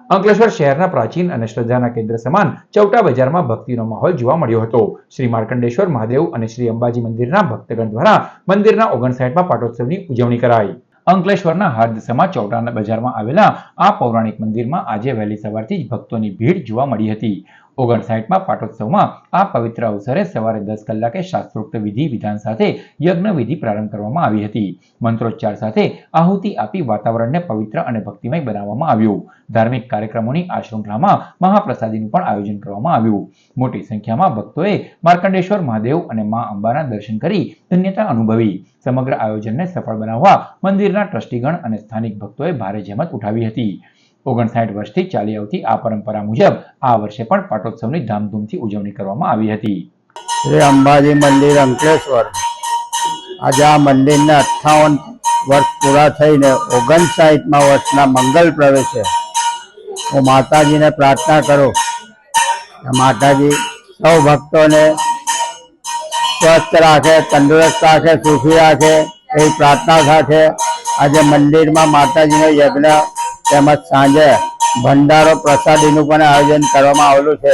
અંકલેશ્વર શહેરના પ્રાચીન અને શ્રદ્ધાના કેન્દ્ર સમાન ચૌટા બજારમાં ભક્તિનો માહોલ જોવા મળ્યો હતો। શ્રી માર્કંડેશ્વર મહાદેવ અને શ્રી અંબાજી મંદિરના ભક્તગણ દ્વારા મંદિરના 59માં પાટોત્સવની ઉજવણી કરાઈ। અંકલેશ્વરના હાર્દસમાં ચૌટા બજારમાં આવેલા આ પૌરાણિક મંદિરમાં આજે વહેલી સવારથી જ ભક્તોની ભીડ જોવા મળી હતી। 59માં પાટોત્સવમાં આ પવિત્ર અવસરે સવારે 10 કલાકે શાસ્ત્રોક્ત વિધિ વિધાન સાથે યજ્ઞ વિધિ પ્રારંભ કરવામાં આવી હતી। મંત્રોચ્ચાર સાથે આહુતિ આપી વાતાવરણને પવિત્ર અને ભક્તિમય બનાવવામાં આવ્યું। ધાર્મિક કાર્યક્રમોની આ શૃંખલામાં મહાપ્રસાદીનું પણ આયોજન કરવામાં આવ્યું। મોટી સંખ્યામાં ભક્તોએ માર્કંડેશ્વર મહાદેવ અને મા અંબાના દર્શન કરી ધન્યતા અનુભવી। સમગ્ર આયોજનને સફળ બનાવવા મંદિરના ટ્રસ્ટીગણ અને સ્થાનિક ભક્તોએ ભારે જહેમત ઉઠાવી હતી। 59 વર્ષથી ચાલી આવતી આ પરંપરા મુજબ આ વર્ષે પણ પાટોત્સવની ધામધૂમથી ઉજવણી કરવામાં આવી હતી। શ્રી અંબાજી મંદિર અંકલેશ્વર આજે આ મંદિરને 58 વર્ષ પૂરા થઈને 59મા વર્ષના મંગલ પ્રવેશે હું માતાજીને પ્રાર્થના કરું કે માતાજી સૌ ભક્તોને સ્વસ્થ રાખે, તંદુરસ્ત રાખે, સુખી રાખે એવી પ્રાર્થના સાથે આજે મંદિરમાં માતાજીનો યજ્ઞ તેમજ સાંજે ભંડારો પ્રસાદીનું પણ આયોજન કરવામાં આવેલું છે।